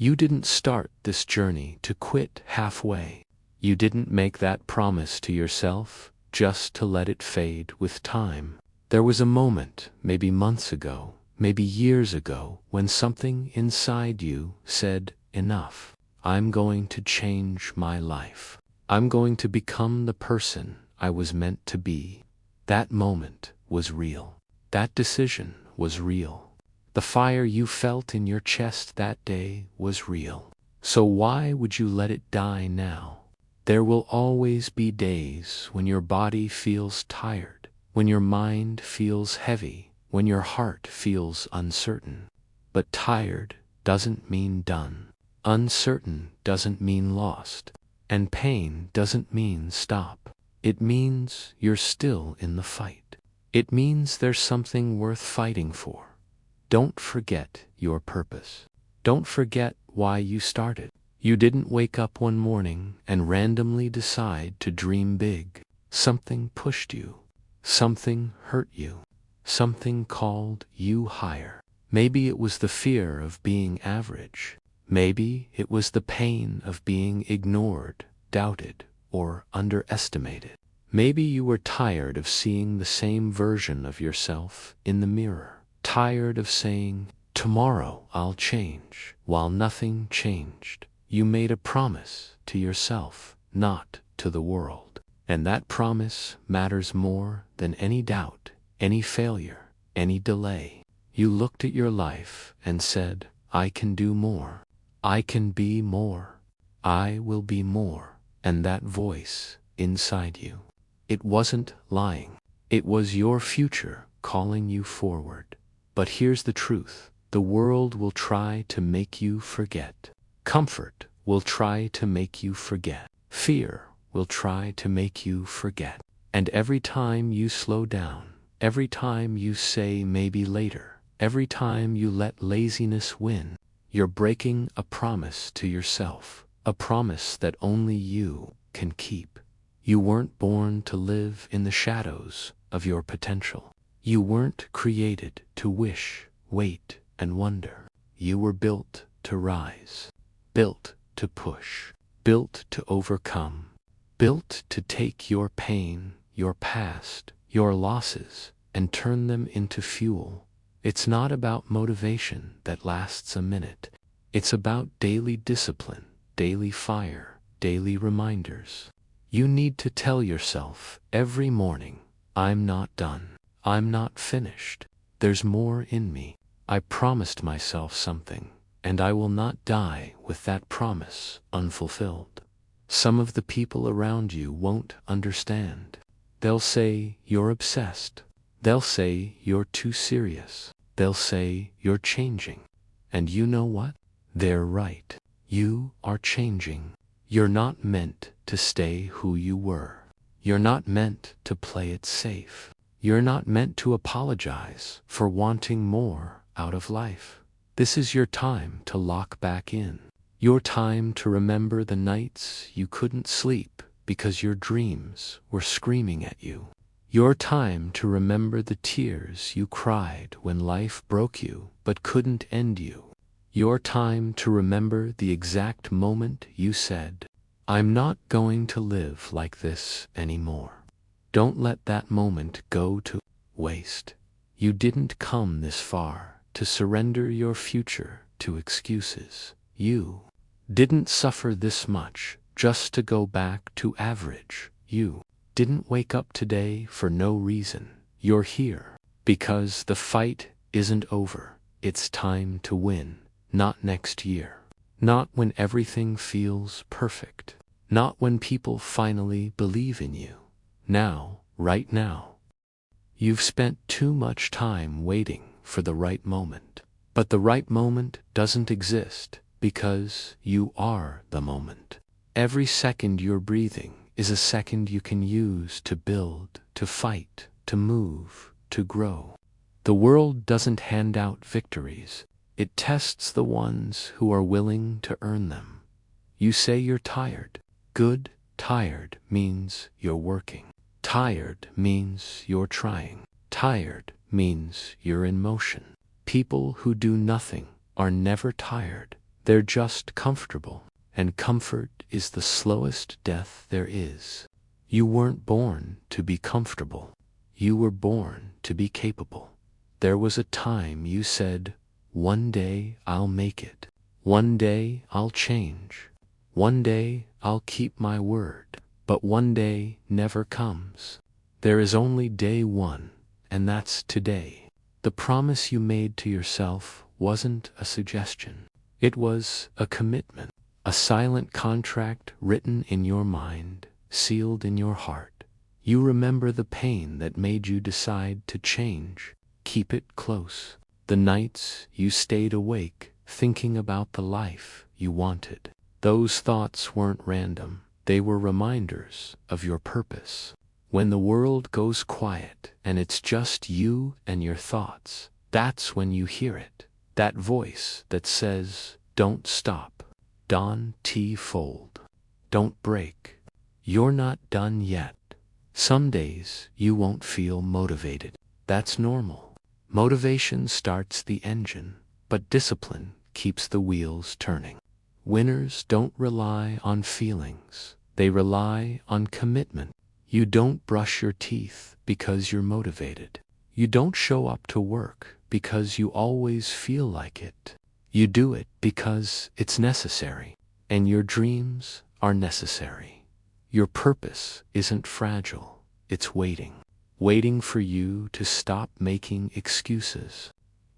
You didn't start this journey to quit halfway. You didn't make that promise to yourself just to let it fade with time. There was a moment, maybe months ago, maybe years ago, when something inside you said, enough. I'm going to change my life. I'm going to become the person I was meant to be. That moment was real. That decision was real. The fire you felt in your chest that day was real. So why would you let it die now? There will always be days when your body feels tired, when your mind feels heavy, when your heart feels uncertain. But tired doesn't mean done. Uncertain doesn't mean lost. And pain doesn't mean stop. It means you're still in the fight. It means there's something worth fighting for. Don't forget your purpose. Don't forget why you started. You didn't wake up one morning and randomly decide to dream big. Something pushed you. Something hurt you. Something called you higher. Maybe it was the fear of being average. Maybe it was the pain of being ignored, doubted, or underestimated. Maybe you were tired of seeing the same version of yourself in the mirror. Tired of saying, tomorrow I'll change, while nothing changed. You made a promise to yourself, not to the world. And that promise matters more than any doubt, any failure, any delay. You looked at your life and said, I can do more. I can be more. I will be more. And that voice inside you, it wasn't lying. It was your future calling you forward. But here's the truth. The world will try to make you forget. Comfort will try to make you forget. Fear will try to make you forget. And every time you slow down, every time you say maybe later, every time you let laziness win, you're breaking a promise to yourself, a promise that only you can keep. You weren't born to live in the shadows of your potential. You weren't created to wish, wait, and wonder. You were built to rise, built to push, built to overcome, built to take your pain, your past, your losses, and turn them into fuel. It's not about motivation that lasts a minute. It's about daily discipline, daily fire, daily reminders. You need to tell yourself every morning, I'm not done. I'm not finished. There's more in me. I promised myself something, and I will not die with that promise unfulfilled. Some of the people around you won't understand. They'll say you're obsessed. They'll say you're too serious. They'll say you're changing. And you know what? They're right. You are changing. You're not meant to stay who you were. You're not meant to play it safe. You're not meant to apologize for wanting more out of life. This is your time to lock back in. Your time to remember the nights you couldn't sleep because your dreams were screaming at you. Your time to remember the tears you cried when life broke you but couldn't end you. Your time to remember the exact moment you said, I'm not going to live like this anymore. Don't let that moment go to waste. You didn't come this far to surrender your future to excuses. You didn't suffer this much just to go back to average. You didn't wake up today for no reason. You're here because the fight isn't over. It's time to win. Not next year. Not when everything feels perfect. Not when people finally believe in you. Now, right now. You've spent too much time waiting for the right moment. But the right moment doesn't exist because you are the moment. Every second you're breathing is a second you can use to build, to fight, to move, to grow. The world doesn't hand out victories. It tests the ones who are willing to earn them. You say you're tired. Good. Tired means you're working. Tired means you're trying. Tired means you're in motion. People who do nothing are never tired. They're just comfortable, and comfort is the slowest death there is. You weren't born to be comfortable. You were born to be capable. There was a time you said, "One day I'll make it. One day I'll change. One day I'll keep my word." But one day never comes. There is only day one, and that's today. The promise you made to yourself wasn't a suggestion. It was a commitment, a silent contract written in your mind, sealed in your heart. You remember the pain that made you decide to change. Keep it close. The nights you stayed awake, thinking about the life you wanted. Those thoughts weren't random. They were reminders of your purpose. When the world goes quiet and it's just you and your thoughts, that's when you hear it. That voice that says, "Don't stop. Don T. Fold. Don't break. You're not done yet." Some days you won't feel motivated. That's normal. Motivation starts the engine, but discipline keeps the wheels turning. Winners don't rely on feelings. They rely on commitment. You don't brush your teeth because you're motivated. You don't show up to work because you always feel like it. You do it because it's necessary, and your dreams are necessary. Your purpose isn't fragile. It's waiting. Waiting for you to stop making excuses.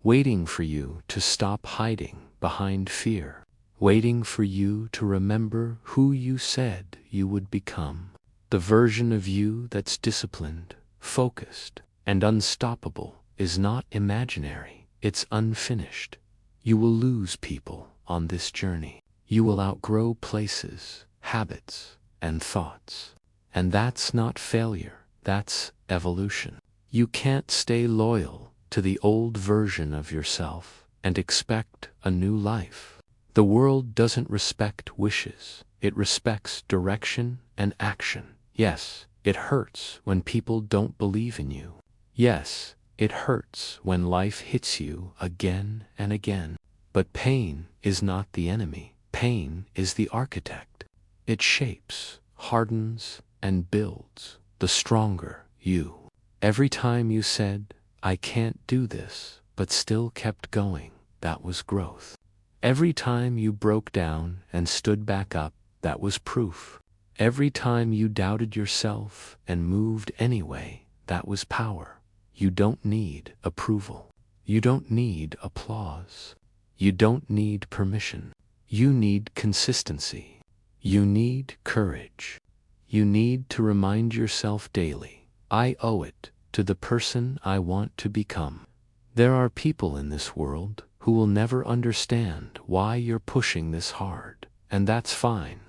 Waiting for you to stop hiding behind fear. Waiting for you to remember who you said you would become. The version of you that's disciplined, focused, and unstoppable is not imaginary. It's unfinished. You will lose people on this journey. You will outgrow places, habits, and thoughts. And that's not failure. That's evolution. You can't stay loyal to the old version of yourself and expect a new life. The world doesn't respect wishes. It respects direction and action. Yes, it hurts when people don't believe in you. Yes, it hurts when life hits you again and again. But pain is not the enemy. Pain is the architect. It shapes, hardens, and builds the stronger you. Every time you said, "I can't do this," but still kept going, that was growth. Every time you broke down and stood back up, that was proof. Every time you doubted yourself and moved anyway, that was power. You don't need approval. You don't need applause. You don't need permission. You need consistency. You need courage. You need to remind yourself daily, "I owe it to the person I want to become." There are people in this world who will never understand why you're pushing this hard, and that's fine.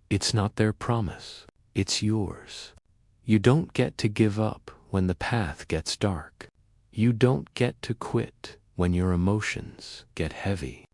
It's not their promise. It's yours. You don't get to give up when the path gets dark. You don't get to quit when your emotions get heavy.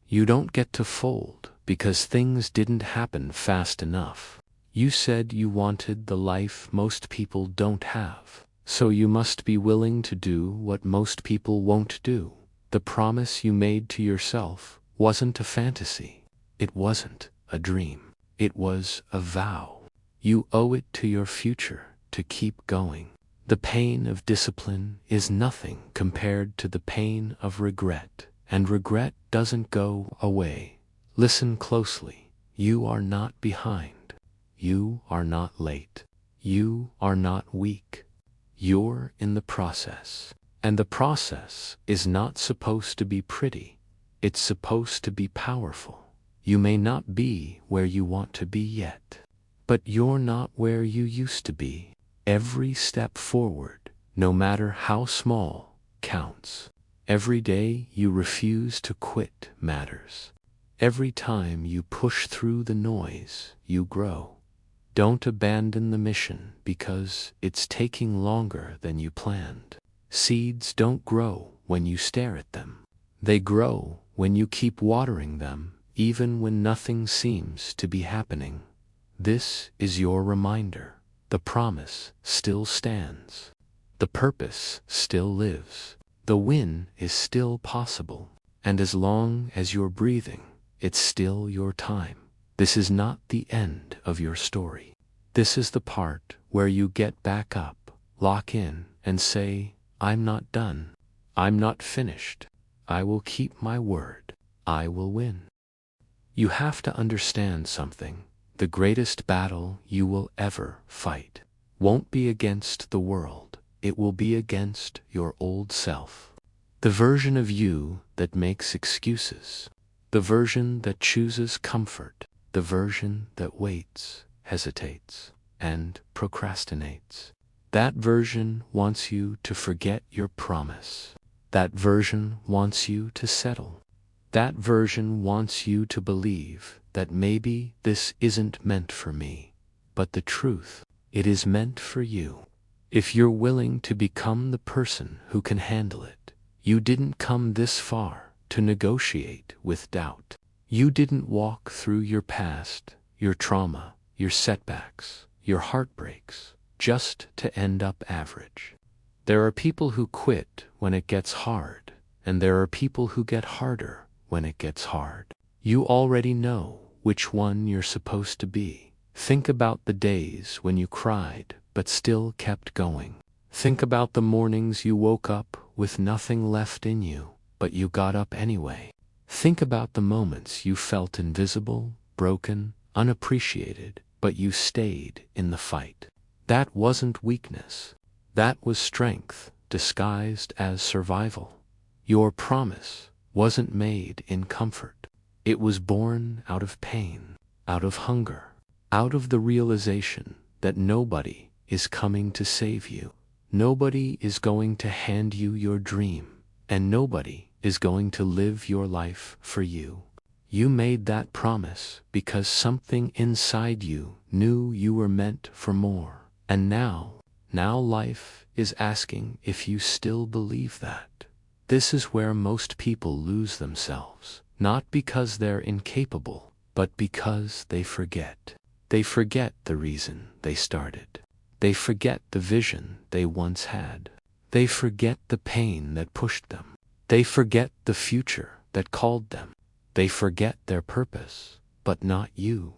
You don't get to fold because things didn't happen fast enough. You said you wanted the life most people don't have, so you must be willing to do what most people won't do. The promise you made to yourself wasn't a fantasy. It wasn't a dream. It was a vow. You owe it to your future to keep going. The pain of discipline is nothing compared to the pain of regret, and regret doesn't go away. Listen closely. You are not behind. You are not late. You are not weak. You're in the process. And the process is not supposed to be pretty. It's supposed to be powerful. You may not be where you want to be yet, but you're not where you used to be. Every step forward, no matter how small, counts. Every day you refuse to quit matters. Every time you push through the noise, you grow. Don't abandon the mission because it's taking longer than you planned. Seeds don't grow when you stare at them. They grow when you keep watering them, even when nothing seems to be happening. This is your reminder. The promise still stands. The purpose still lives. The win is still possible. And as long as you're breathing, it's still your time. This is not the end of your story. This is the part where you get back up, lock in, and say, I'm not done. I'm not finished. I will keep my word. I will win. You have to understand something. The greatest battle you will ever fight won't be against the world. It will be against your old self. The version of you that makes excuses. The version that chooses comfort. The version that waits, hesitates, and procrastinates. That version wants you to forget your promise. That version wants you to settle. That version wants you to believe that maybe this isn't meant for me. But the truth, it is meant for you. If you're willing to become the person who can handle it, you didn't come this far to negotiate with doubt. You didn't walk through your past, your trauma, your setbacks, your heartbreaks, just to end up average. There are people who quit when it gets hard, and there are people who get harder when it gets hard. You already know which one you're supposed to be. Think about the days when you cried but still kept going. Think about the mornings you woke up with nothing left in you, but you got up anyway. Think about the moments you felt invisible, broken, unappreciated, but you stayed in the fight. That wasn't weakness. That was strength disguised as survival. Your promise wasn't made in comfort. It was born out of pain, out of hunger, out of the realization that nobody is coming to save you. Nobody is going to hand you your dream, and nobody is going to live your life for you. You made that promise because something inside you knew you were meant for more. And now life is asking if you still believe that. This is where most people lose themselves, not because they're incapable, but because they forget. They forget the reason they started. They forget the vision they once had. They forget the pain that pushed them. They forget the future that called them. They forget their purpose, but not you.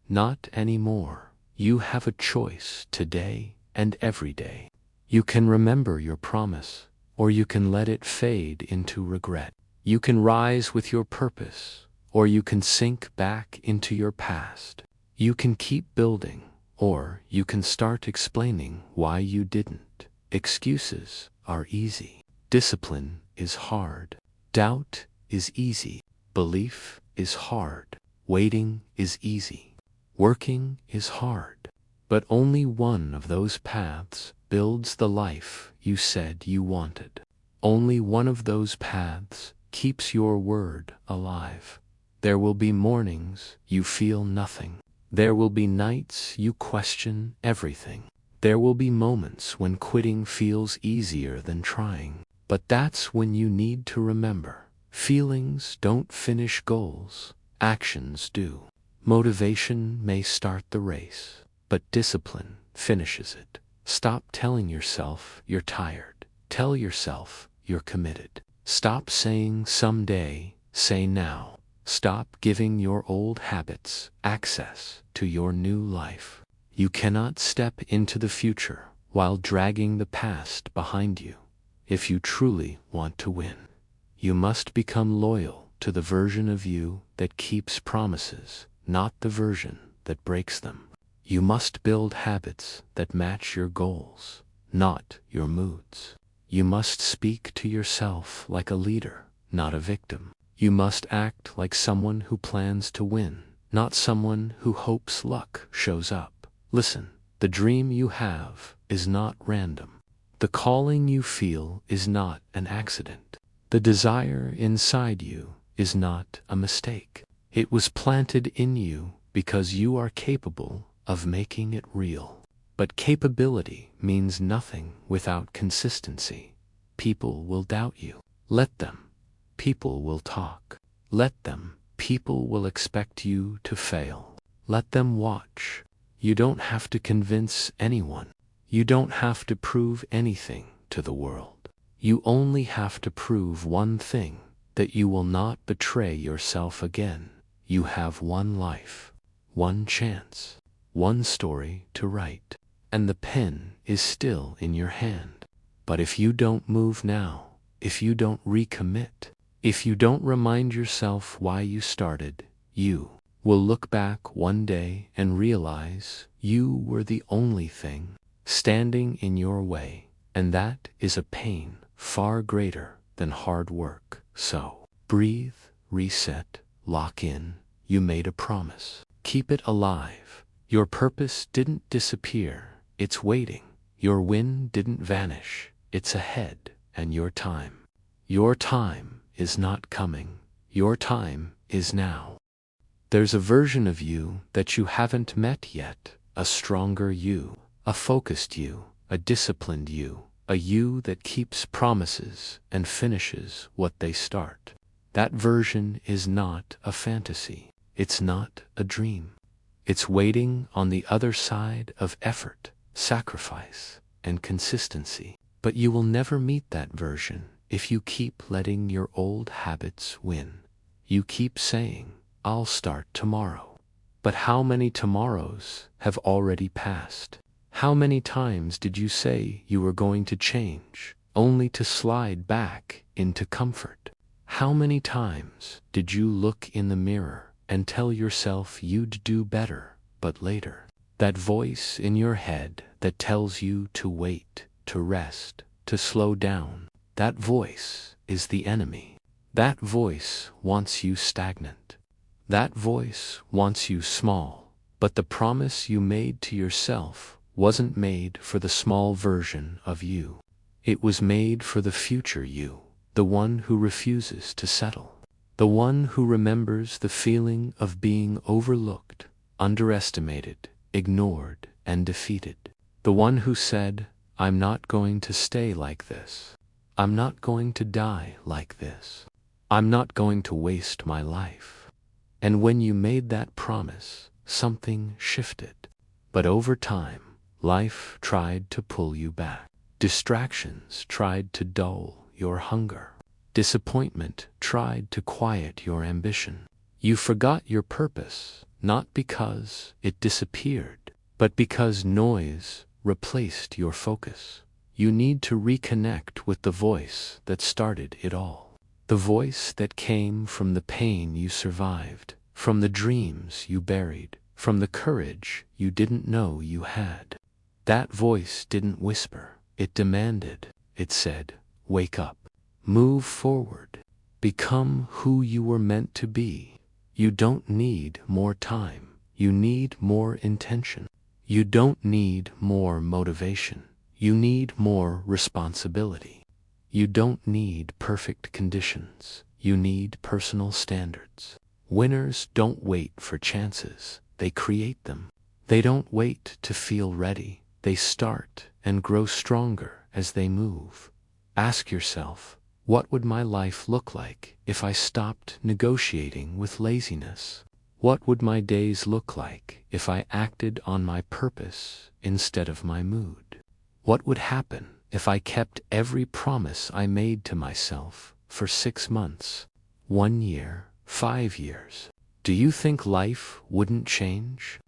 Not anymore. You have a choice today and every day. You can remember your promise, or you can let it fade into regret. You can rise with your purpose, or you can sink back into your past. You can keep building, or you can start explaining why you didn't. Excuses are easy. Discipline is hard. Doubt is easy. Belief is hard. Waiting is easy. Working is hard. But only one of those paths builds the life you said you wanted. Only one of those paths keeps your word alive. There will be mornings you feel nothing. There will be nights you question everything. There will be moments when quitting feels easier than trying. But that's when you need to remember, feelings don't finish goals, actions do. Motivation may start the race, but discipline finishes it. Stop telling yourself you're tired. Tell yourself you're committed. Stop saying someday, say now. Stop giving your old habits access to your new life. You cannot step into the future while dragging the past behind you. If you truly want to win, you must become loyal to the version of you that keeps promises, not the version that breaks them. You must build habits that match your goals, not your moods. You must speak to yourself like a leader, not a victim. You must act like someone who plans to win, not someone who hopes luck shows up. Listen, the dream you have is not random. The calling you feel is not an accident. The desire inside you is not a mistake. It was planted in you because you are capable of making it real. But capability means nothing without consistency. People will doubt you. Let them. People will talk. Let them. People will expect you to fail. Let them watch. You don't have to convince anyone. You don't have to prove anything to the world. You only have to prove one thing, that you will not betray yourself again. You have one life, one chance, one story to write, and the pen is still in your hand. But if you don't move now, if you don't recommit, if you don't remind yourself why you started, you will look back one day and realize you were the only thing standing in your way, and that is a pain far greater than hard work. So, breathe, reset, lock in. You made a promise. Keep it alive. Your purpose didn't disappear. It's waiting. Your win didn't vanish. It's ahead, and your time. Your time is not coming. Your time is now. There's a version of you that you haven't met yet, a stronger you, a focused you, a disciplined you, a you that keeps promises and finishes what they start. That version is not a fantasy. It's not a dream. It's waiting on the other side of effort, sacrifice, and consistency. But you will never meet that version if you keep letting your old habits win. You keep saying, I'll start tomorrow. But how many tomorrows have already passed? How many times did you say you were going to change, only to slide back into comfort? How many times did you look in the mirror and tell yourself you'd do better, but later? That voice in your head that tells you to wait, to rest, to slow down, that voice is the enemy. That voice wants you stagnant. That voice wants you small, but the promise you made to yourself wasn't made for the small version of you. It was made for the future you, the one who refuses to settle, the one who remembers the feeling of being overlooked, underestimated, ignored, and defeated, the one who said, I'm not going to stay like this. I'm not going to die like this. I'm not going to waste my life. And when you made that promise, something shifted. But over time, life tried to pull you back. Distractions tried to dull your hunger. Disappointment tried to quiet your ambition. You forgot your purpose, not because it disappeared, but because noise replaced your focus. You need to reconnect with the voice that started it all. The voice that came from the pain you survived, from the dreams you buried, from the courage you didn't know you had. That voice didn't whisper, it demanded. It said, wake up, move forward, become who you were meant to be. You don't need more time. You need more intention. You don't need more motivation. You need more responsibility. You don't need perfect conditions. You need personal standards. Winners don't wait for chances. They create them. They don't wait to feel ready. They start and grow stronger as they move. Ask yourself, what would my life look like if I stopped negotiating with laziness? What would my days look like if I acted on my purpose instead of my mood? What would happen if I kept every promise I made to myself for 6 months, 1 year, 5 years? Do you think life wouldn't change?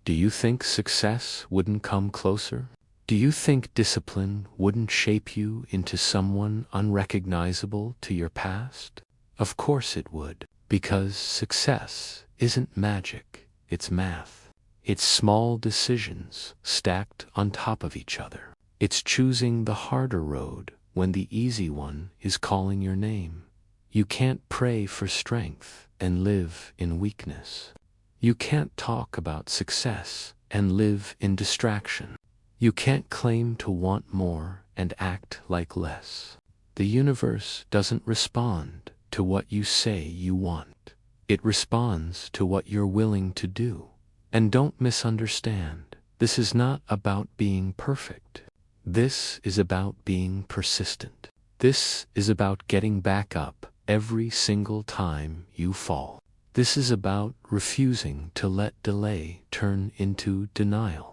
Do you think success wouldn't come closer? Do you think discipline wouldn't shape you into someone unrecognizable to your past? Of course it would, because success isn't magic, it's math. It's small decisions stacked on top of each other. It's choosing the harder road when the easy one is calling your name. You can't pray for strength and live in weakness. You can't talk about success and live in distraction. You can't claim to want more and act like less. The universe doesn't respond to what you say you want. It responds to what you're willing to do. And don't misunderstand, this is not about being perfect. This is about being persistent. This is about getting back up every single time you fall. This is about refusing to let delay turn into denial.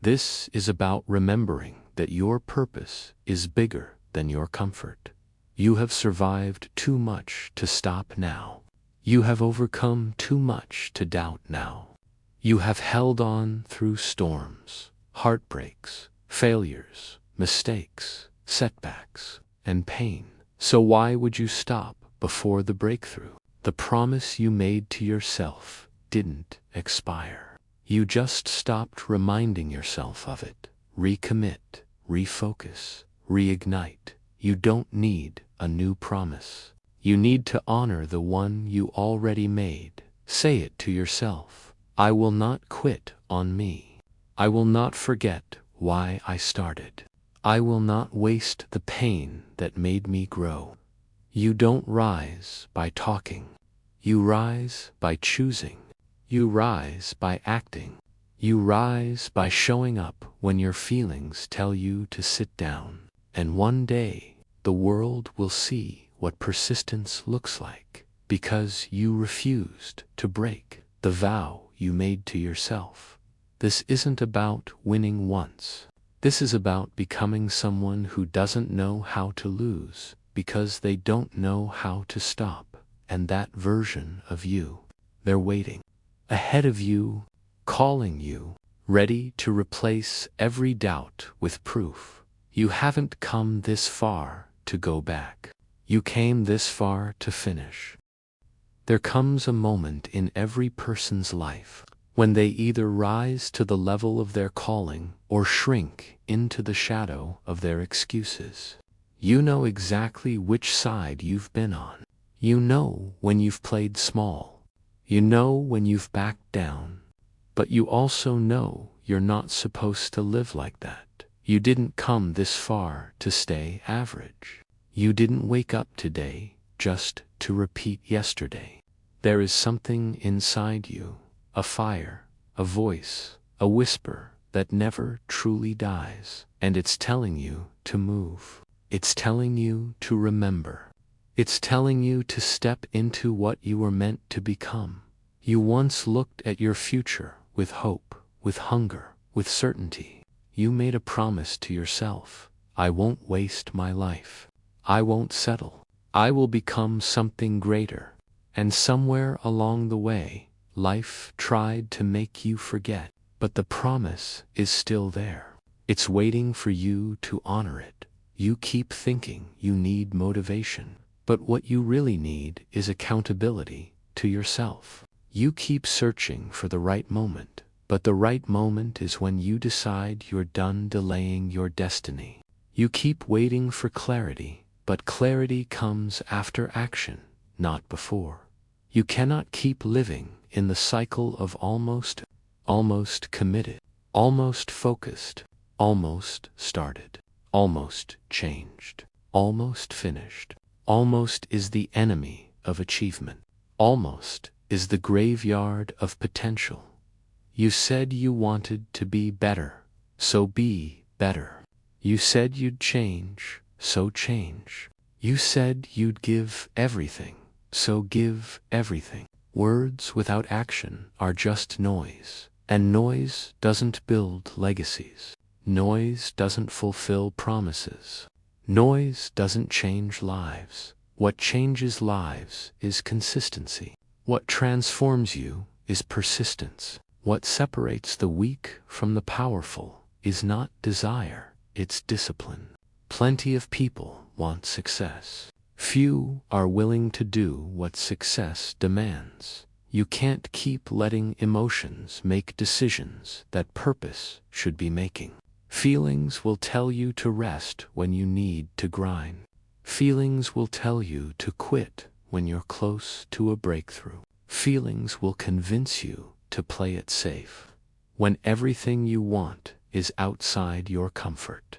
This is about remembering that your purpose is bigger than your comfort. You have survived too much to stop now. You have overcome too much to doubt now. You have held on through storms, heartbreaks, failures, mistakes, setbacks, and pain. So why would you stop before the breakthrough? The promise you made to yourself didn't expire. You just stopped reminding yourself of it. Recommit, refocus, reignite. You don't need a new promise. You need to honor the one you already made. Say it to yourself. I will not quit on me. I will not forget why I started. I will not waste the pain that made me grow. You don't rise by talking. You rise by choosing. You rise by acting. You rise by showing up when your feelings tell you to sit down. And one day, the world will see what persistence looks like, because you refused to break the vow you made to yourself. This isn't about winning once. This is about becoming someone who doesn't know how to lose because they don't know how to stop. And that version of you, they're waiting ahead of you, calling you, ready to replace every doubt with proof. You haven't come this far to go back. You came this far to finish. There comes a moment in every person's life when they either rise to the level of their calling or shrink into the shadow of their excuses. You know exactly which side you've been on. You know when you've played small. You know when you've backed down. But you also know you're not supposed to live like that. You didn't come this far to stay average. You didn't wake up today just to repeat yesterday. There is something inside you, a fire, a voice, a whisper that never truly dies, and it's telling you to move. It's telling you to remember. It's telling you to step into what you were meant to become. You once looked at your future with hope, with hunger, with certainty. You made a promise to yourself. I won't waste my life. I won't settle. I will become something greater. And somewhere along the way, life tried to make you forget. But the promise is still there. It's waiting for you to honor it. You keep thinking you need motivation. But what you really need is accountability to yourself. You keep searching for the right moment, but the right moment is when you decide you're done delaying your destiny. You keep waiting for clarity, but clarity comes after action, not before. You cannot keep living in the cycle of almost committed, almost focused, almost started, almost changed, almost finished. Almost is the enemy of achievement. Almost is the graveyard of potential. You said you wanted to be better, so be better. You said you'd change, so change. You said you'd give everything, so give everything. Words without action are just noise, and noise doesn't build legacies. Noise doesn't fulfill promises. Noise doesn't change lives. What changes lives is consistency. What transforms you is persistence. What separates the weak from the powerful is not desire, it's discipline. Plenty of people want success. Few are willing to do what success demands. You can't keep letting emotions make decisions that purpose should be making. Feelings will tell you to rest when you need to grind. Feelings will tell you to quit when you're close to a breakthrough. Feelings will convince you to play it safe when everything you want is outside your comfort.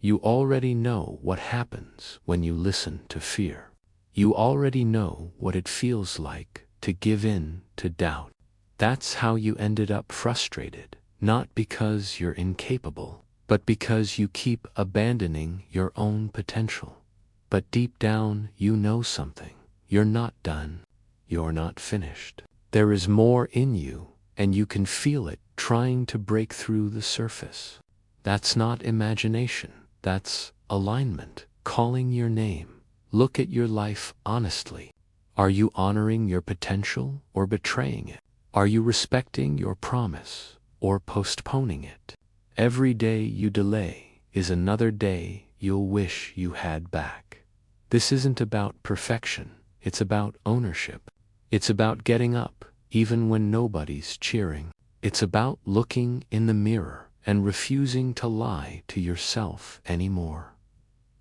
You already know what happens when you listen to fear. You already know what it feels like to give in to doubt. That's how you ended up frustrated, not because you're incapable, but because you keep abandoning your own potential. But deep down, you know something. You're not done. You're not finished. There is more in you, and you can feel it trying to break through the surface. That's not imagination. That's alignment, calling your name. Look at your life honestly. Are you honoring your potential or betraying it? Are you respecting your promise or postponing it? Every day you delay is another day you'll wish you had back. This isn't about perfection, it's about ownership. It's about getting up even when nobody's cheering. It's about looking in the mirror and refusing to lie to yourself anymore.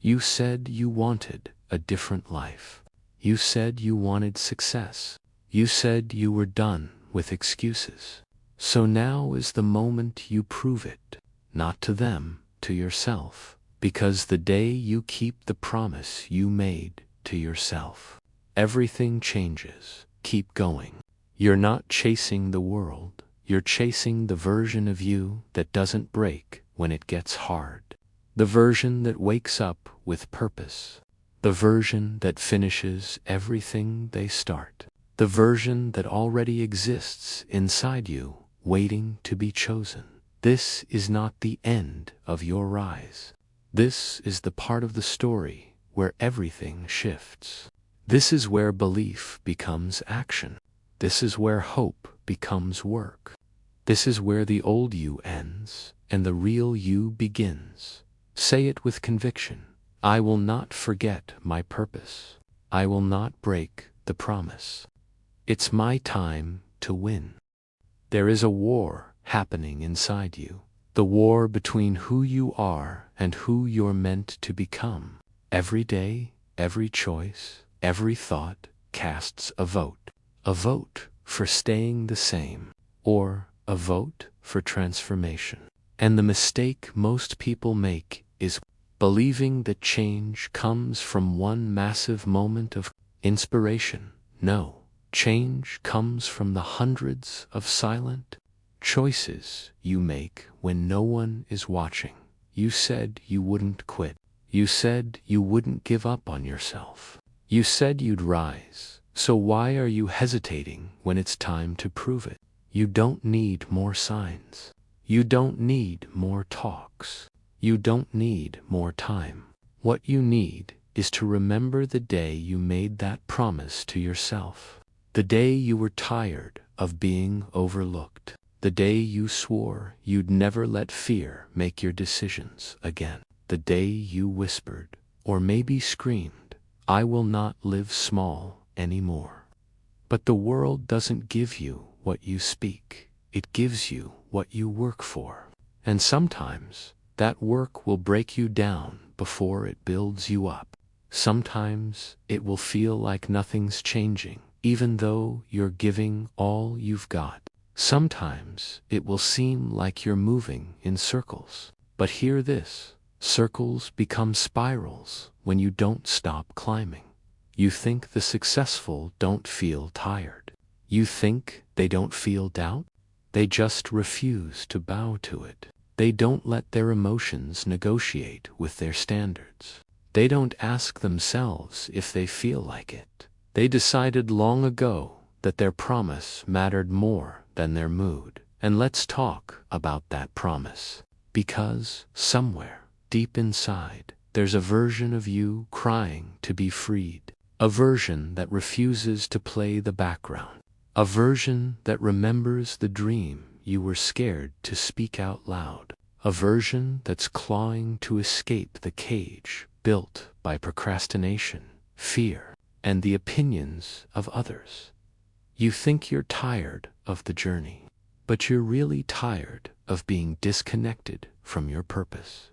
You said you wanted a different life. You said you wanted success. You said you were done with excuses. So now is the moment you prove it, not to them, to yourself, because the day you keep the promise you made to yourself, everything changes. Keep going. You're not chasing the world, you're chasing the version of you that doesn't break when it gets hard. The version that wakes up with purpose. The version that finishes everything they start. The version that already exists inside you, waiting to be chosen. This is not the end of your rise. This is the part of the story where everything shifts. This is where belief becomes action. This is where hope becomes work. This is where the old you ends and the real you begins. Say it with conviction. I will not forget my purpose. I will not break the promise. It's my time to win. There is a war happening inside you. The war between who you are and who you're meant to become. Every day, every choice, every thought casts a vote. A vote for staying the same, or a vote for transformation. And the mistake most people make is believing that change comes from one massive moment of inspiration. No, change comes from the hundreds of silent choices you make when no one is watching. You said you wouldn't quit. You said you wouldn't give up on yourself. You said you'd rise. So why are you hesitating when it's time to prove it? You don't need more signs. You don't need more talks. You don't need more time. What you need is to remember the day you made that promise to yourself. The day you were tired of being overlooked. The day you swore you'd never let fear make your decisions again. The day you whispered, or maybe screamed, I will not live small anymore. But the world doesn't give you what you speak. It gives you what you work for. And sometimes that work will break you down before it builds you up. Sometimes it will feel like nothing's changing, even though you're giving all you've got. Sometimes it will seem like you're moving in circles. But hear this, circles become spirals when you don't stop climbing. You think the successful don't feel tired. You think they don't feel doubt. They just refuse to bow to it. They don't let their emotions negotiate with their standards. They don't ask themselves if they feel like it. They decided long ago that their promise mattered more than their mood. And let's talk about that promise. Because somewhere, deep inside, there's a version of you crying to be freed. A version that refuses to play the background. A version that remembers the dream you were scared to speak out loud. A version that's clawing to escape the cage built by procrastination, fear, and the opinions of others. You think you're tired of the journey, but you're really tired of being disconnected from your purpose.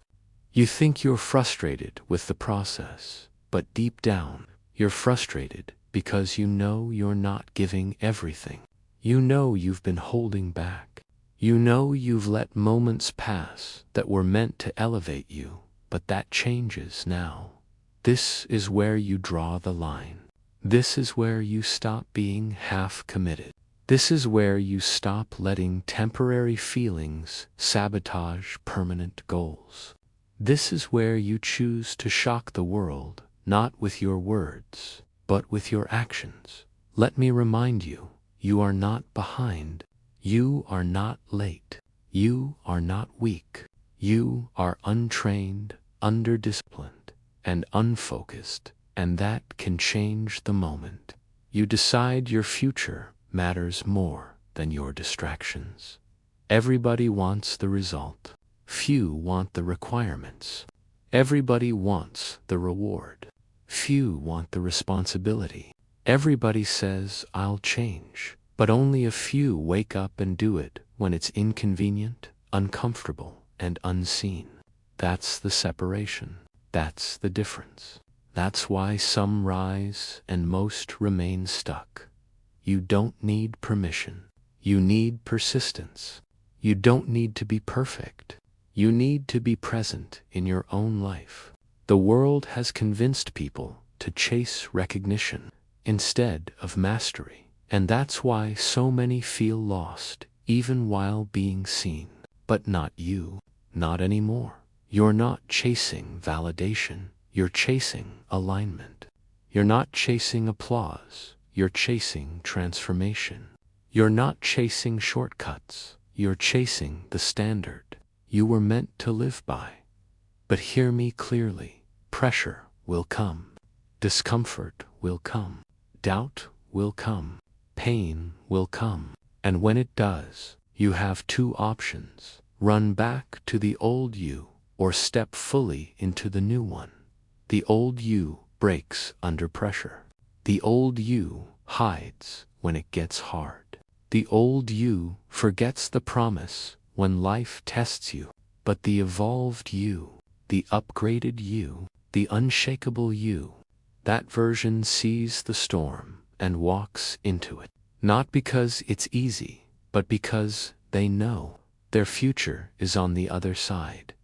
You think you're frustrated with the process, but deep down, you're frustrated because you know you're not giving everything. You know you've been holding back. You know you've let moments pass that were meant to elevate you, but that changes now. This is where you draw the line. This is where you stop being half committed. This is where you stop letting temporary feelings sabotage permanent goals. This is where you choose to shock the world, not with your words, but with your actions. Let me remind you, you are not behind. You are not late. You are not weak. You are untrained, underdisciplined, and unfocused, and that can change the moment. You decide your future matters more than your distractions. Everybody wants the result. Few want the requirements. Everybody wants the reward. Few want the responsibility. Everybody says, "I'll change," but only a few wake up and do it when it's inconvenient, uncomfortable, and unseen. That's the separation. That's the difference. That's why some rise and most remain stuck. You don't need permission. You need persistence. You don't need to be perfect. You need to be present in your own life. The world has convinced people to chase recognition instead of mastery, and that's why so many feel lost even while being seen. But not you. Not anymore. You're not chasing validation. You're chasing alignment. You're not chasing applause. You're chasing transformation. You're not chasing shortcuts. You're chasing the standard you were meant to live by. But hear me clearly. Pressure will come. Discomfort will come. Doubt will come. Pain will come. And when it does, you have two options. Run back to the old you or step fully into the new one. The old you breaks under pressure. The old you hides when it gets hard. The old you forgets the promise when life tests you. But the evolved you, the upgraded you, the unshakable you, that version sees the storm and walks into it. Not because it's easy, but because they know their future is on the other side.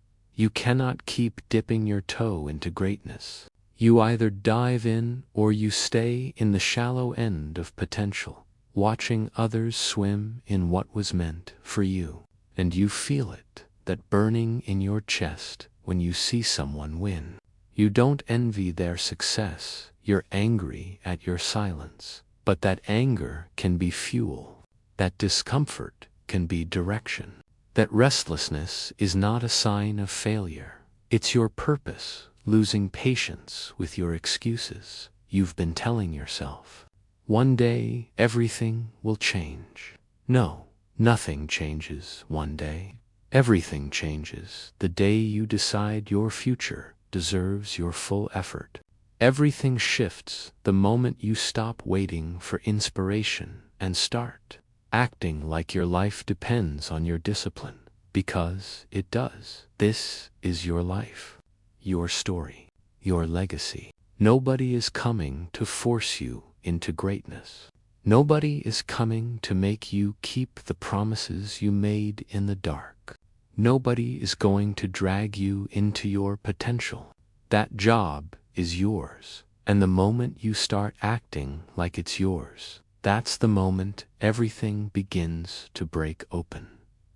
You cannot keep dipping your toe into greatness. You either dive in or you stay in the shallow end of potential, watching others swim in what was meant for you. And you feel it, that burning in your chest when you see someone win. You don't envy their success, you're angry at your silence. But that anger can be fuel. That discomfort can be direction. That restlessness is not a sign of failure. It's your purpose, losing patience with your excuses. You've been telling yourself, one day everything will change. No, nothing changes one day. Everything changes the day you decide your future deserves your full effort. Everything shifts the moment you stop waiting for inspiration and start acting like your life depends on your discipline, because it does. This is your life, your story, your legacy. Nobody is coming to force you into greatness. Nobody is coming to make you keep the promises you made in the dark. Nobody is going to drag you into your potential. That job is yours, and the moment you start acting like it's yours, that's the moment everything begins to break open.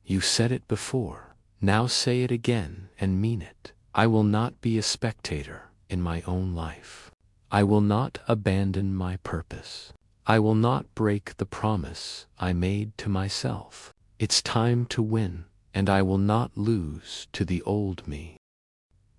You said it before, now say it again and mean it. I will not be a spectator in my own life. I will not abandon my purpose. I will not break the promise I made to myself. It's time to win, and I will not lose to the old me.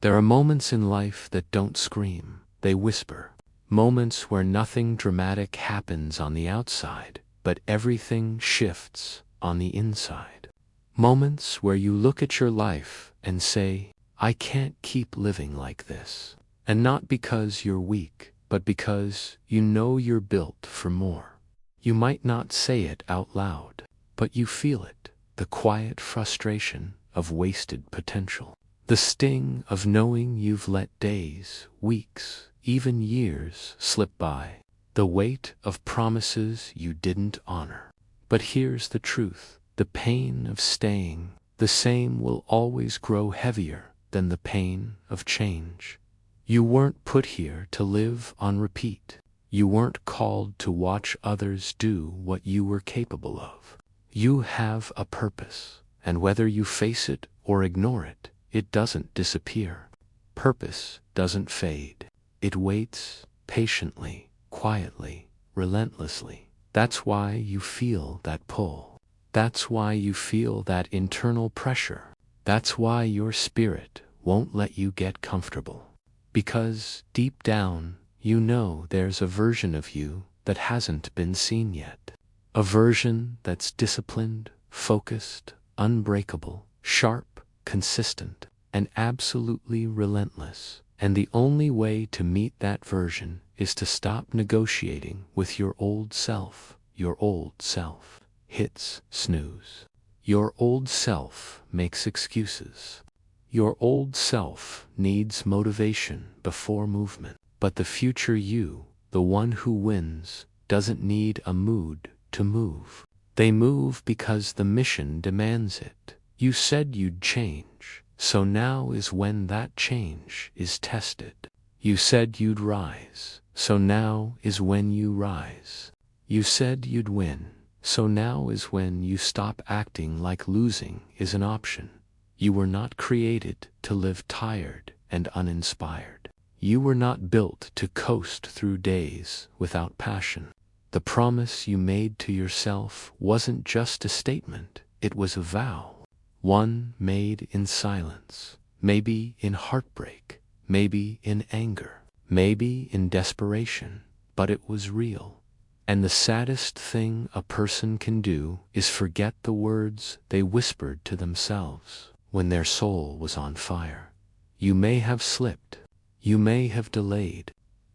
There are moments in life that don't scream, they whisper. Moments where nothing dramatic happens on the outside, but everything shifts on the inside. Moments where you look at your life and say, I can't keep living like this. And not because you're weak, but because you know you're built for more. You might not say it out loud, but you feel it, the quiet frustration of wasted potential. The sting of knowing you've let days, weeks, even years slip by. The weight of promises you didn't honor. But here's the truth. The pain of staying the same will always grow heavier than the pain of change. You weren't put here to live on repeat. You weren't called to watch others do what you were capable of. You have a purpose, and whether you face it or ignore it, it doesn't disappear. Purpose doesn't fade. It waits patiently, quietly, relentlessly. That's why you feel that pull. That's why you feel that internal pressure. That's why your spirit won't let you get comfortable. Because deep down, you know there's a version of you that hasn't been seen yet. A version that's disciplined, focused, unbreakable, sharp, consistent, and absolutely relentless. And the only way to meet that version is to stop negotiating with your old self. Your old self hits snooze. Your old self makes excuses. Your old self needs motivation before movement. But the future you, the one who wins, doesn't need a mood to move. They move because the mission demands it. You said you'd change, so now is when that change is tested. You said you'd rise, so now is when you rise. You said you'd win, so now is when you stop acting like losing is an option. You were not created to live tired and uninspired. You were not built to coast through days without passion. The promise you made to yourself wasn't just a statement, it was a vow. One made in silence, maybe in heartbreak, maybe in anger, maybe in desperation, but it was real. And the saddest thing a person can do is forget the words they whispered to themselves when their soul was on fire. You may have slipped, you may have delayed,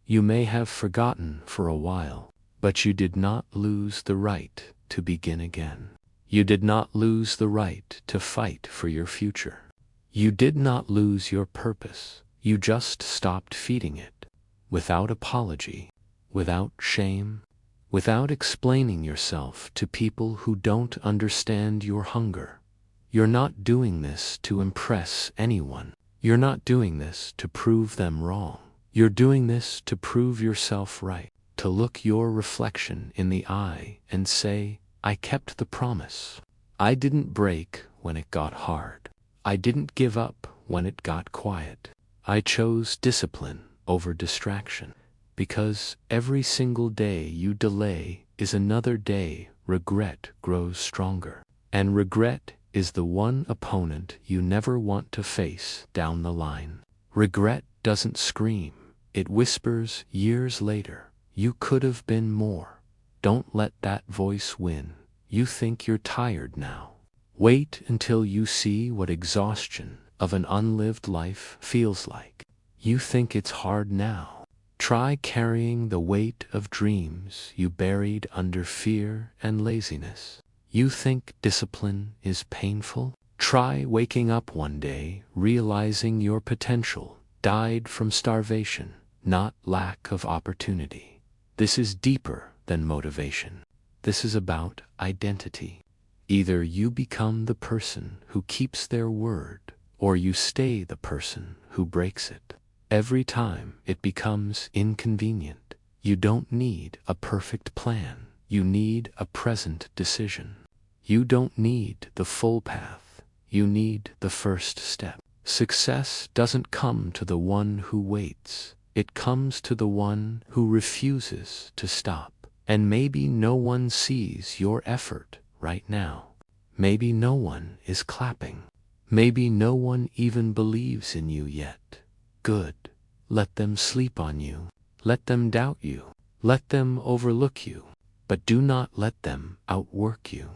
you may have forgotten for a while, but you did not lose the right to begin again. You did not lose the right to fight for your future. You did not lose your purpose, you just stopped feeding it. Without apology, without shame, without explaining yourself to people who don't understand your hunger. You're not doing this to impress anyone. You're not doing this to prove them wrong. You're doing this to prove yourself right, to look your reflection in the eye and say, I kept the promise. I didn't break when it got hard. I didn't give up when it got quiet. I chose discipline over distraction. Because every single day you delay is another day regret grows stronger. And regret is the one opponent you never want to face down the line. Regret doesn't scream, it whispers years later, you could have been more. Don't let that voice win. You think you're tired now. Wait until you see what exhaustion of an unlived life feels like. You think it's hard now. Try carrying the weight of dreams you buried under fear and laziness. You think discipline is painful? Try waking up one day realizing your potential died from starvation, not lack of opportunity. This is deeper than motivation. This is about identity. Either you become the person who keeps their word, or you stay the person who breaks it. Every time it becomes inconvenient, you don't need a perfect plan. You need a present decision. You don't need the full path. You need the first step. Success doesn't come to the one who waits. It comes to the one who refuses to stop. And maybe no one sees your effort right now. Maybe no one is clapping. Maybe no one even believes in you yet. Good. Let them sleep on you. Let them doubt you. Let them overlook you. But do not let them outwork you.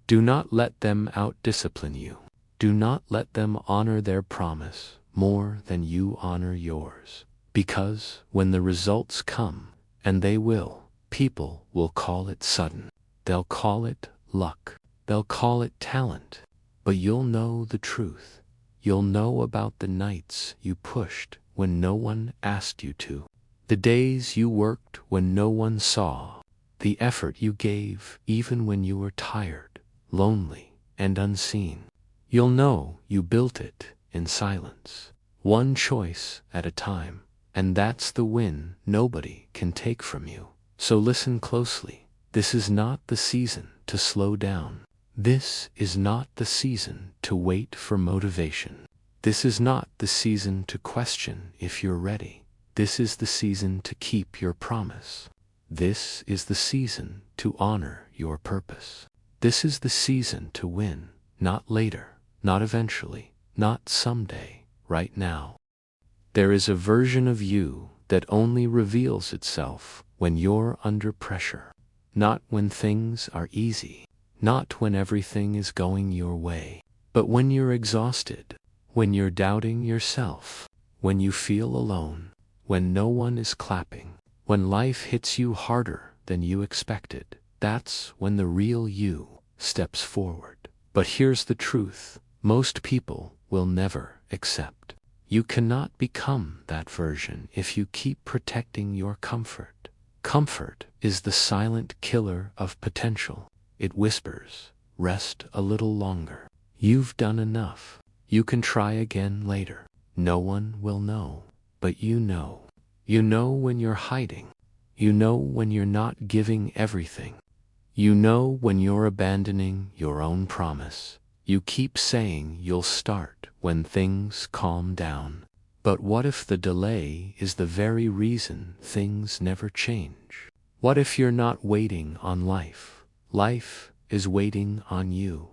Do not let them outdiscipline you. Do not let them honor their promise more than you honor yours. Because when the results come, and they will, people will call it sudden. They'll call it luck. They'll call it talent. But you'll know the truth. You'll know about the nights you pushed when no one asked you to. The days you worked when no one saw. The effort you gave even when you were tired, lonely, and unseen. You'll know you built it in silence, one choice at a time, and that's the win nobody can take from you. So listen closely. This is not the season to slow down. This is not the season to wait for motivation. This is not the season to question if you're ready. This is the season to keep your promise. This is the season to honor your purpose. This is the season to win, not later, not eventually, not someday, right now. There is a version of you that only reveals itself when you're under pressure. Not when things are easy. Not when everything is going your way. But when you're exhausted. When you're doubting yourself. When you feel alone. When no one is clapping. When life hits you harder than you expected. That's when the real you steps forward. But here's the truth. Most people will never accept. You cannot become that version if you keep protecting your comfort. Comfort is the silent killer of potential. It whispers, rest a little longer. You've done enough. You can try again later. No one will know, but you know. You know when you're hiding. You know when you're not giving everything. You know when you're abandoning your own promise. You keep saying you'll start when things calm down. But what if the delay is the very reason things never change? What if you're not waiting on life? Life is waiting on you.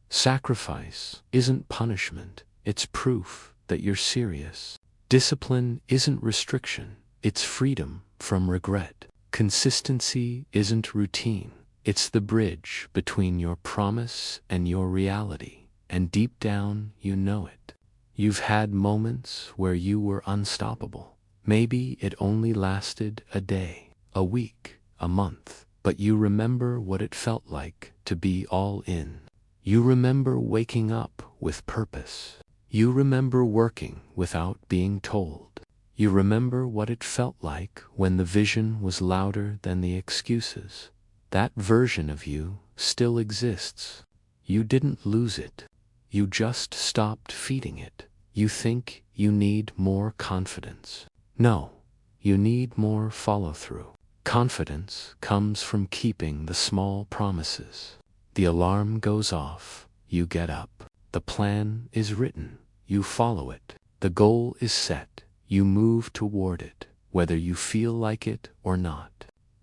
Sacrifice isn't punishment, it's proof that you're serious. Discipline isn't restriction, it's freedom from regret. Consistency isn't routine. It's the bridge between your promise and your reality, and deep down you know it. You've had moments where you were unstoppable. Maybe it only lasted a day, a week, a month, but you remember what it felt like to be all in. You remember waking up with purpose. You remember working without being told. You remember what it felt like when the vision was louder than the excuses. That version of you still exists. You didn't lose it. You just stopped feeding it. You think you need more confidence. No, you need more follow-through. Confidence comes from keeping the small promises. The alarm goes off, you get up. The plan is written, you follow it. The goal is set, you move toward it, whether you feel like it or not.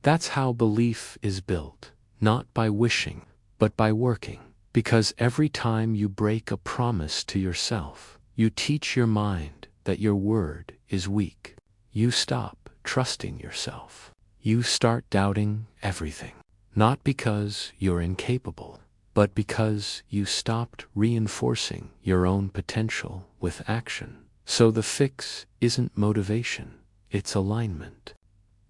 That's how belief is built, not by wishing, but by working. Because every time you break a promise to yourself, you teach your mind that your word is weak. You stop trusting yourself. You start doubting everything. Not because you're incapable, but because you stopped reinforcing your own potential with action. So the fix isn't motivation, it's alignment.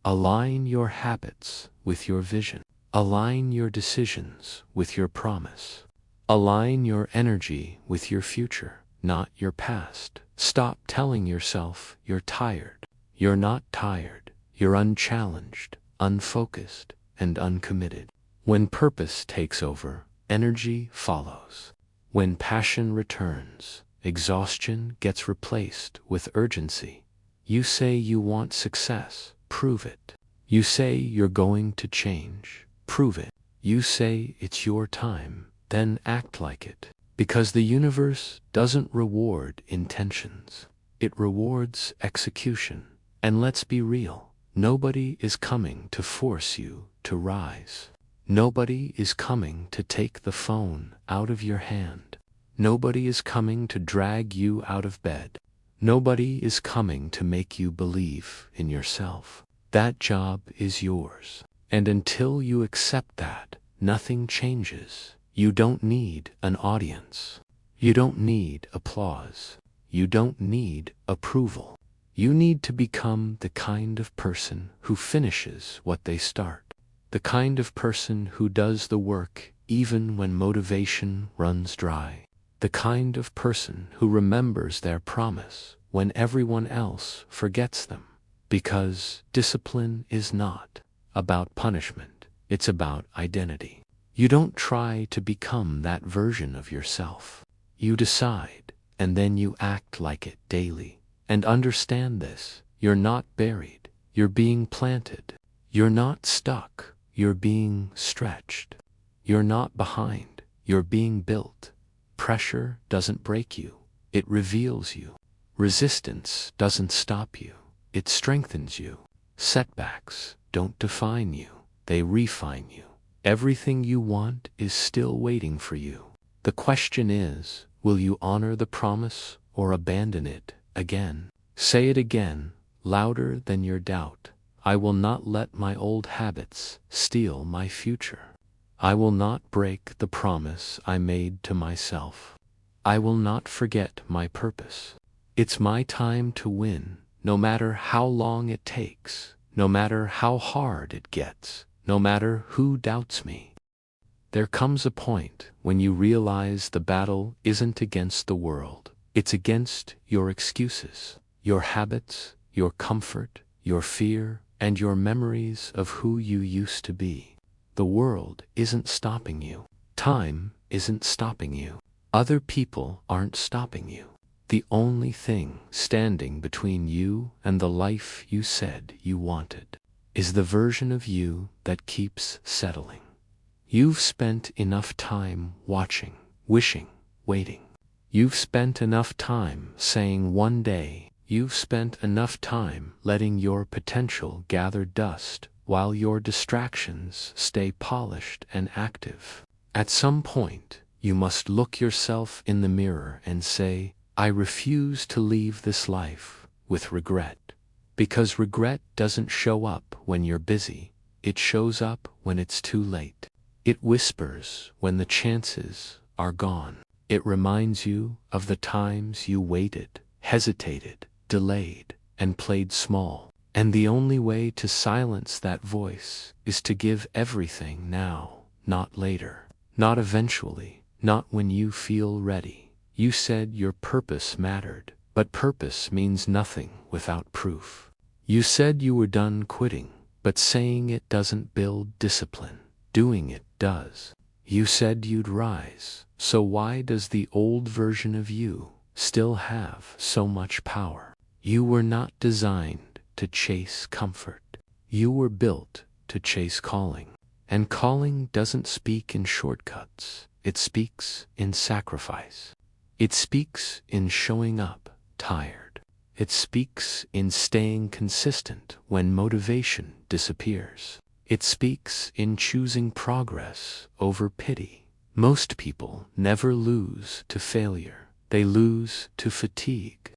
Align your habits with your vision. Align your decisions with your promise. Align your energy with your future, not your past. Stop telling yourself you're tired. You're not tired. You're unchallenged, unfocused, and uncommitted. When purpose takes over, energy follows. When passion returns, exhaustion gets replaced with urgency. You say you want success. Prove it. You say you're going to change. Prove it. You say it's your time. Then act like it. Because the universe doesn't reward intentions. It rewards execution. And let's be real. Nobody is coming to force you to rise. Nobody is coming to take the phone out of your hand. Nobody is coming to drag you out of bed. Nobody is coming to make you believe in yourself. That job is yours. And until you accept that, nothing changes. You don't need an audience. You don't need applause. You don't need approval. You need to become the kind of person who finishes what they start. The kind of person who does the work even when motivation runs dry. The kind of person who remembers their promise when everyone else forgets them. Because discipline is not about punishment, it's about identity. You don't try to become that version of yourself. You decide, and then you act like it daily. And understand this, you're not buried, you're being planted. You're not stuck, you're being stretched. You're not behind, you're being built. Pressure doesn't break you, it reveals you. Resistance doesn't stop you, it strengthens you. Setbacks don't define you, they refine you. Everything you want is still waiting for you. The question is, will you honor the promise or abandon it again? Say it again, louder than your doubt. I will not let my old habits steal my future. I will not break the promise I made to myself. I will not forget my purpose. It's my time to win, no matter how long it takes, no matter how hard it gets, no matter who doubts me. There comes a point when you realize the battle isn't against the world. It's against your excuses, your habits, your comfort, your fear, and your memories of who you used to be. The world isn't stopping you. Time isn't stopping you. Other people aren't stopping you. The only thing standing between you and the life you said you wanted is the version of you that keeps settling. You've spent enough time watching, wishing, waiting. You've spent enough time saying one day. You've spent enough time letting your potential gather dust while your distractions stay polished and active. At some point, you must look yourself in the mirror and say, I refuse to leave this life with regret. Because regret doesn't show up when you're busy, it shows up when it's too late. It whispers when the chances are gone. It reminds you of the times you waited, hesitated, delayed, and played small. And the only way to silence that voice is to give everything now, not later, not eventually, not when you feel ready. You said your purpose mattered, but purpose means nothing without proof. You said you were done quitting, but saying it doesn't build discipline. Doing it does. You said you'd rise, so why does the old version of you still have so much power? You were not designed to chase comfort. You were built to chase calling. And calling doesn't speak in shortcuts. It speaks in sacrifice. It speaks in showing up tired. It speaks in staying consistent when motivation disappears. It speaks in choosing progress over pity. Most people never lose to failure. They lose to fatigue.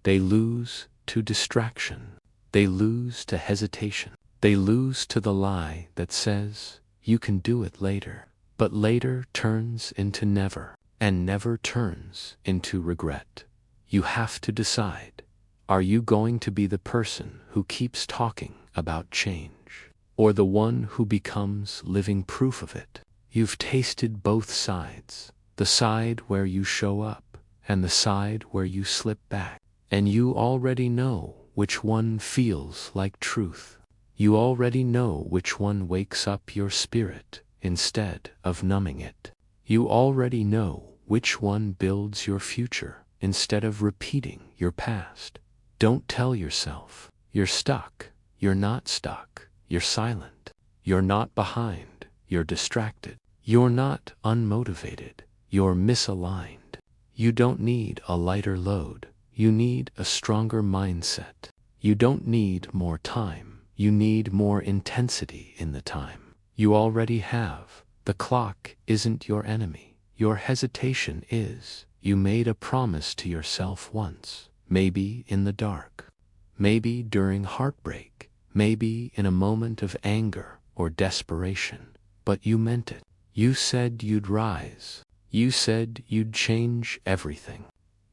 They lose to distraction. They lose to hesitation. They lose to the lie that says, you can do it later. But later turns into never, and never turns into regret. You have to decide. Are you going to be the person who keeps talking about change, or the one who becomes living proof of it? You've tasted both sides, the side where you show up, and the side where you slip back. And you already know which one feels like truth. You already know which one wakes up your spirit instead of numbing it. You already know which one builds your future instead of repeating your past. Don't tell yourself you're stuck. You're not stuck. You're silent. You're not behind. You're distracted. You're not unmotivated. You're misaligned. You don't need a lighter load. You need a stronger mindset. You don't need more time. You need more intensity in the time you already have. The clock isn't your enemy. Your hesitation is. You made a promise to yourself once, maybe in the dark, maybe during heartbreak, maybe in a moment of anger or desperation, but you meant it. You said you'd rise. You said you'd change everything.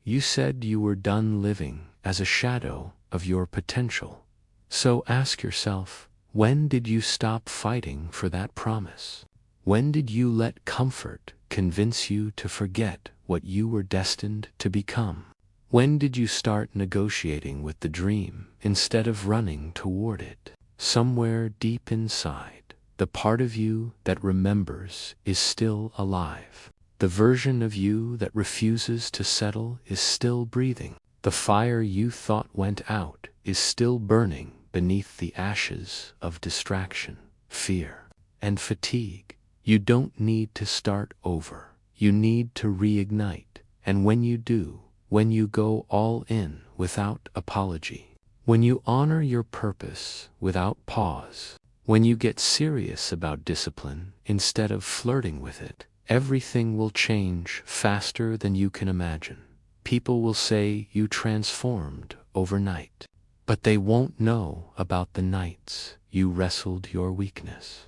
You said you were done living as a shadow of your potential. So ask yourself, when did you stop fighting for that promise? When did you let comfort convince you to forget what you were destined to become? When did you start negotiating with the dream instead of running toward it? Somewhere deep inside, the part of you that remembers is still alive. The version of you that refuses to settle is still breathing. The fire you thought went out is still burning beneath the ashes of distraction, fear, and fatigue. You don't need to start over. You need to reignite. And when you do, when you go all in without apology, when you honor your purpose without pause, when you get serious about discipline instead of flirting with it, everything will change faster than you can imagine. People will say you transformed overnight. But they won't know about the nights you wrestled your weakness,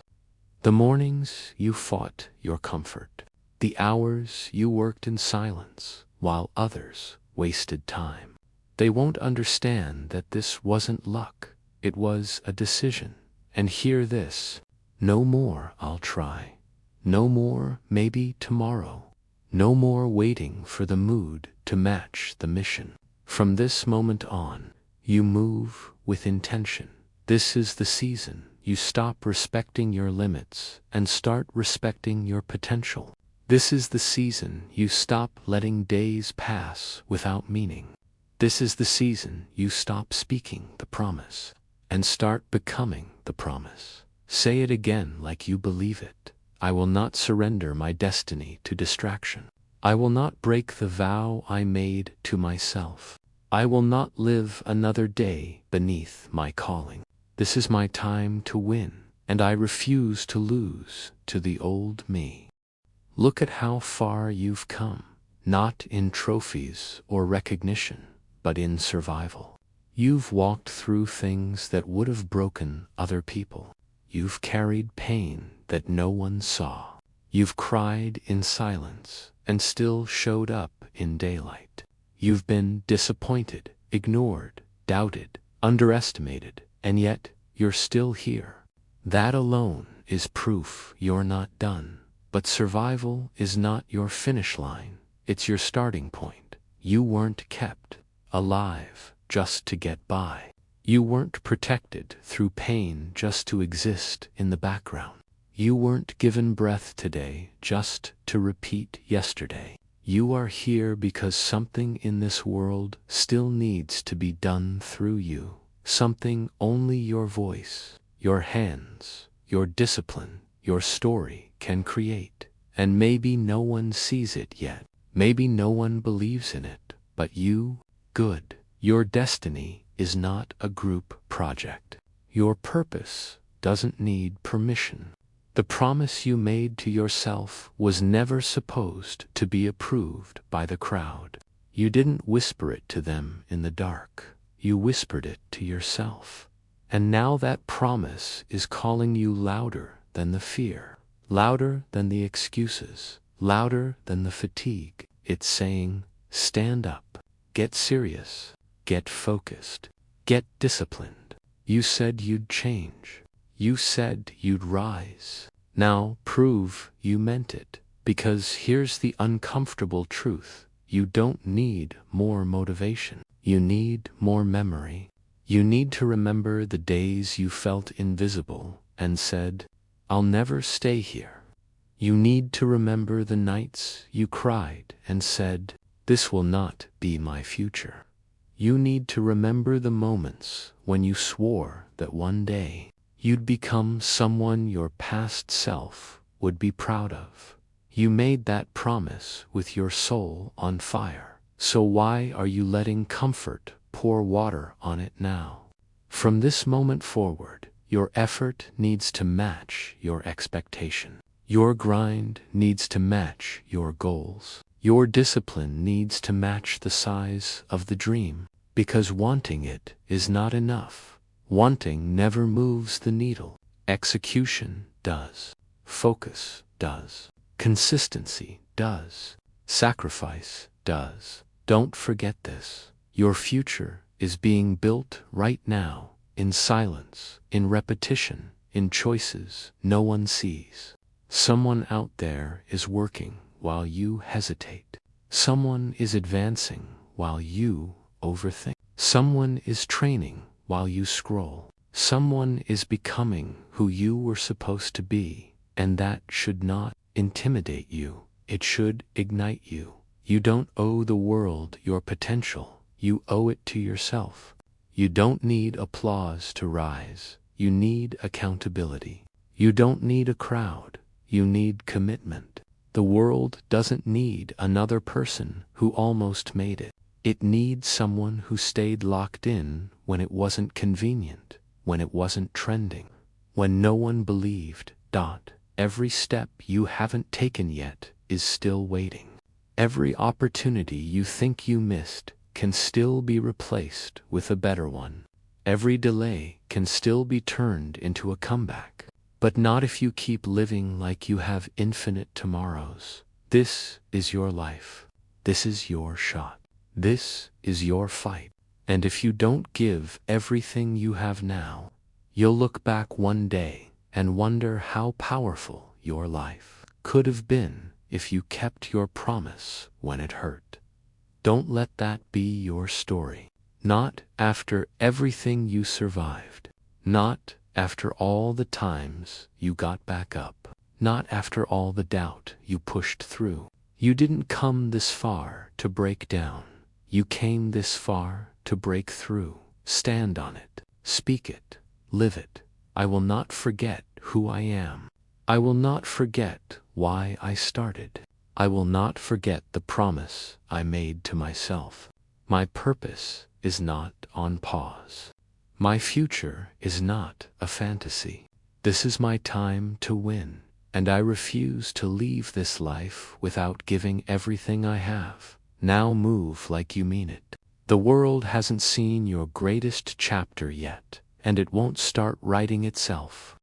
the mornings you fought your comfort, the hours you worked in silence while others wasted time. They won't understand that this wasn't luck, it was a decision. And hear this: no more "I'll try." No more "maybe tomorrow." No more waiting for the mood to match the mission. From this moment on, you move with intention. This is the season you stop respecting your limits and start respecting your potential. This is the season you stop letting days pass without meaning. This is the season you stop speaking the promise and start becoming the promise. Say it again like you believe it. I will not surrender my destiny to distraction. I will not break the vow I made to myself. I will not live another day beneath my calling. This is my time to win, and I refuse to lose to the old me. Look at how far you've come, not in trophies or recognition, but in survival. You've walked through things that would have broken other people. You've carried pain that no one saw. You've cried in silence and still showed up in daylight. You've been disappointed, ignored, doubted, underestimated, and yet you're still here. That alone is proof you're not done. But survival is not your finish line, it's your starting point. You weren't kept alive just to get by. You weren't protected through pain just to exist in the background. You weren't given breath today just to repeat yesterday. You are here because something in this world still needs to be done through you. Something only your voice, your hands, your discipline, your story can create. And maybe no one sees it yet. Maybe no one believes in it. But you, good. Your destiny is not a group project. Your purpose doesn't need permission. The promise you made to yourself was never supposed to be approved by the crowd. You didn't whisper it to them in the dark. You whispered it to yourself. And now that promise is calling you louder than the fear, louder than the excuses, louder than the fatigue. It's saying, stand up, get serious, get focused, get disciplined. You said you'd change. You said you'd rise. Now prove you meant it, because here's the uncomfortable truth. You don't need more motivation. You need more memory. You need to remember the days you felt invisible and said, I'll never stay here. You need to remember the nights you cried and said, this will not be my future. You need to remember the moments when you swore that one day you'd become someone your past self would be proud of. You made that promise with your soul on fire. So why are you letting comfort pour water on it now? From this moment forward, your effort needs to match your expectation. Your grind needs to match your goals. Your discipline needs to match the size of the dream, because wanting it is not enough. Wanting never moves the needle. Execution does. Focus does. Consistency does. Sacrifice does. Don't forget this. Your future is being built right now, in silence, in repetition, in choices no one sees. Someone out there is working while you hesitate. Someone is advancing while you overthink. Someone is training while you scroll. Someone is becoming who you were supposed to be, and that should not intimidate you. It should ignite you. You don't owe the world your potential. You owe it to yourself. You don't need applause to rise. You need accountability. You don't need a crowd. You need commitment. The world doesn't need another person who almost made it. It needs someone who stayed locked in when it wasn't convenient, when it wasn't trending, when no one believed. Every step you haven't taken yet is still waiting. Every opportunity you think you missed can still be replaced with a better one. Every delay can still be turned into a comeback. But not if you keep living like you have infinite tomorrows. This is your life. This is your shot. This is your fight. And if you don't give everything you have now, you'll look back one day and wonder how powerful your life could have been if you kept your promise when it hurt. Don't let that be your story. Not after everything you survived. Not after all the times you got back up. Not after all the doubt you pushed through. You didn't come this far to break down. You came this far to break through. Stand on it. Speak it. Live it. I will not forget who I am. I will not forget why I started. I will not forget the promise I made to myself. My purpose is not on pause. My future is not a fantasy. This is my time to win, and I refuse to leave this life without giving everything I have. Now move like you mean it. The world hasn't seen your greatest chapter yet, and it won't start writing itself